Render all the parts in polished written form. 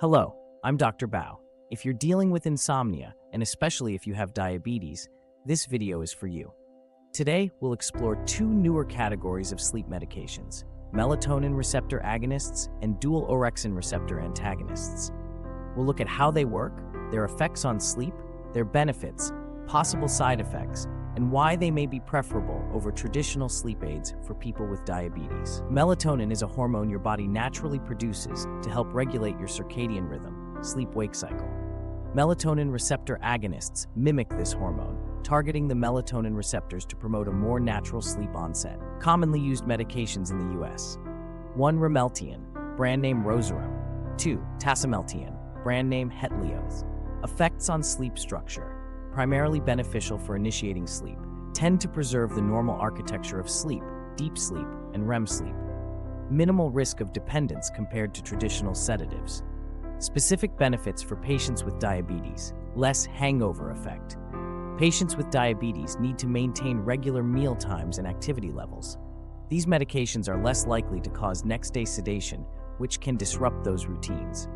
Hello, I'm Dr. Bao. If you're dealing with insomnia, and especially if you have diabetes, this video is for you. Today, we'll explore two newer categories of sleep medications: melatonin receptor agonists and dual orexin receptor antagonists. We'll look at how they work, their effects on sleep, their benefits, possible side effects, and why they may be preferable over traditional sleep aids for people with diabetes. Melatonin is a hormone your body naturally produces to help regulate your circadian rhythm, sleep-wake cycle. Melatonin receptor agonists mimic this hormone, targeting the melatonin receptors to promote a more natural sleep onset. Commonly used medications in the US: 1. Ramelteon, brand name Rozerem. 2. Tasimelteon, brand name Hetlioz. Effects on sleep structure: primarily beneficial for initiating sleep, tend to preserve the normal architecture of sleep, deep sleep, and REM sleep. Minimal risk of dependence compared to traditional sedatives. Specific benefits for patients with diabetes: less hangover effect. Patients with diabetes need to maintain regular meal times and activity levels. These medications are less likely to cause next-day sedation, which can disrupt those routines.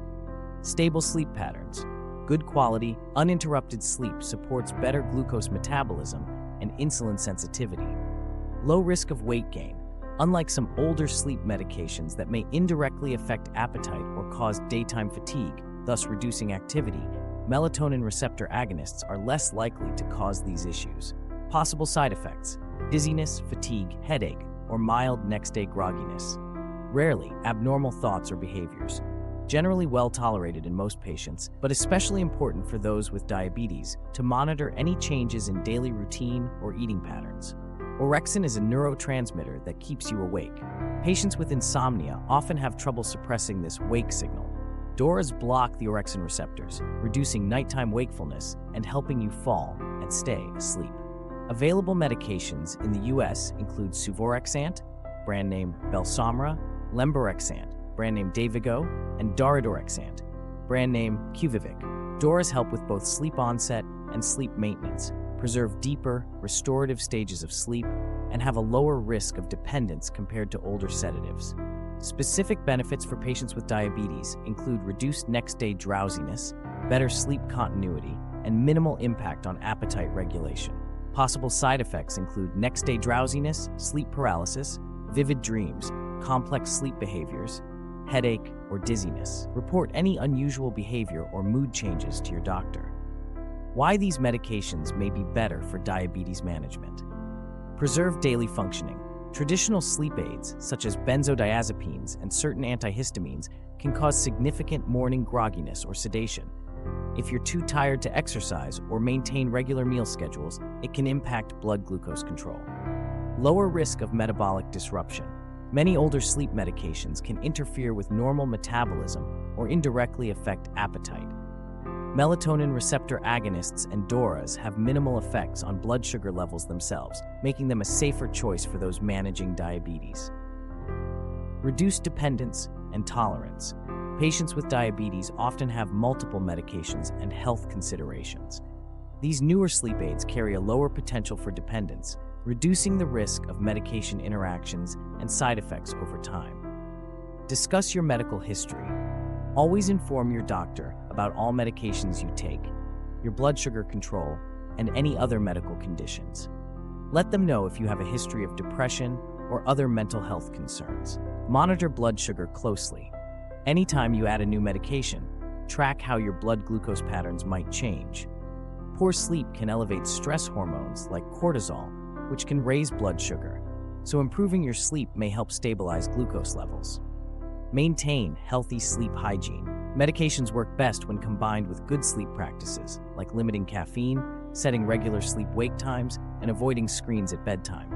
Stable sleep patterns: good quality, uninterrupted sleep supports better glucose metabolism and insulin sensitivity. Low risk of weight gain. Unlike some older sleep medications that may indirectly affect appetite or cause daytime fatigue, thus reducing activity, melatonin receptor agonists are less likely to cause these issues. Possible side effects: dizziness, fatigue, headache, or mild next-day grogginess. Rarely abnormal thoughts or behaviors. Generally well tolerated in most patients, but especially important for those with diabetes to monitor any changes in daily routine or eating patterns. Orexin is a neurotransmitter that keeps you awake. Patients with insomnia often have trouble suppressing this wake signal. DORAs block the orexin receptors, reducing nighttime wakefulness and helping you fall and stay asleep. Available medications in the US include suvorexant, brand name Belsomra, lemborexant, brand name Dayvigo, and daridorexant, brand name Quviviq. DORAs help with both sleep onset and sleep maintenance, preserve deeper, restorative stages of sleep, and have a lower risk of dependence compared to older sedatives. Specific benefits for patients with diabetes include reduced next-day drowsiness, better sleep continuity, and minimal impact on appetite regulation. Possible side effects include next-day drowsiness, sleep paralysis, vivid dreams, complex sleep behaviors, headache, or dizziness. Report any unusual behavior or mood changes to your doctor. Why these medications may be better for diabetes management. Preserve daily functioning. Traditional sleep aids, such as benzodiazepines and certain antihistamines, can cause significant morning grogginess or sedation. If you're too tired to exercise or maintain regular meal schedules, it can impact blood glucose control. Lower risk of metabolic disruption. Many older sleep medications can interfere with normal metabolism or indirectly affect appetite. Melatonin receptor agonists and DORAs have minimal effects on blood sugar levels themselves, making them a safer choice for those managing diabetes. Reduced dependence and tolerance. Patients with diabetes often have multiple medications and health considerations. These newer sleep aids carry a lower potential for dependence, reducing the risk of medication interactions and side effects over time. Discuss your medical history. Always inform your doctor about all medications you take, your blood sugar control, and any other medical conditions. Let them know if you have a history of depression or other mental health concerns. Monitor blood sugar closely. Anytime you add a new medication, track how your blood glucose patterns might change. Poor sleep can elevate stress hormones like cortisol, which can raise blood sugar, so improving your sleep may help stabilize glucose levels. Maintain healthy sleep hygiene. Medications work best when combined with good sleep practices, like limiting caffeine, setting regular sleep-wake times, and avoiding screens at bedtime.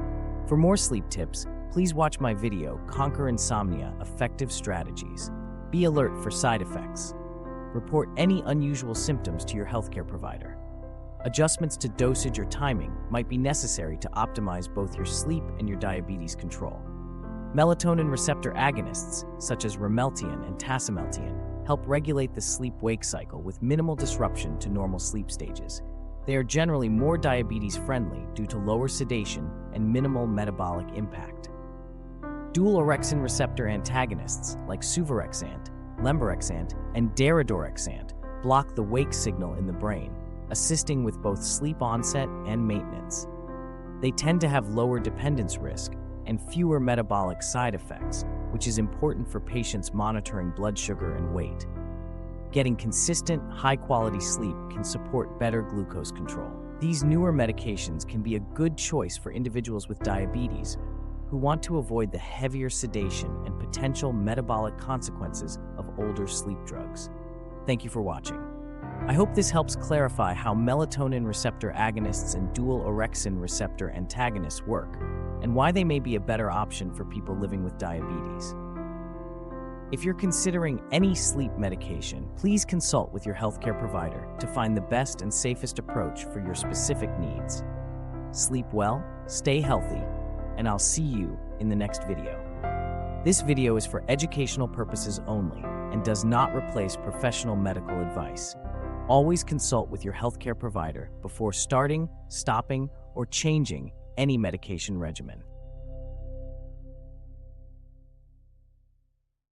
For more sleep tips, please watch my video, Conquer Insomnia: Effective Strategies. Be alert for side effects. Report any unusual symptoms to your healthcare provider. Adjustments to dosage or timing might be necessary to optimize both your sleep and your diabetes control. Melatonin receptor agonists, such as ramelteon and tasimelteon, help regulate the sleep-wake cycle with minimal disruption to normal sleep stages. They are generally more diabetes-friendly due to lower sedation and minimal metabolic impact. Dual orexin receptor antagonists, like suvorexant, lemborexant, and daridorexant block the wake signal in the brain, assisting with both sleep onset and maintenance. They tend to have lower dependence risk and fewer metabolic side effects, which is important for patients monitoring blood sugar and weight. Getting consistent, high-quality sleep can support better glucose control. These newer medications can be a good choice for individuals with diabetes who want to avoid the heavier sedation and potential metabolic consequences of older sleep drugs. Thank you for watching. I hope this helps clarify how melatonin receptor agonists and dual orexin receptor antagonists work, and why they may be a better option for people living with diabetes. If you're considering any sleep medication, please consult with your healthcare provider to find the best and safest approach for your specific needs. Sleep well, stay healthy, and I'll see you in the next video. This video is for educational purposes only and does not replace professional medical advice. Always consult with your healthcare provider before starting, stopping, or changing any medication regimen.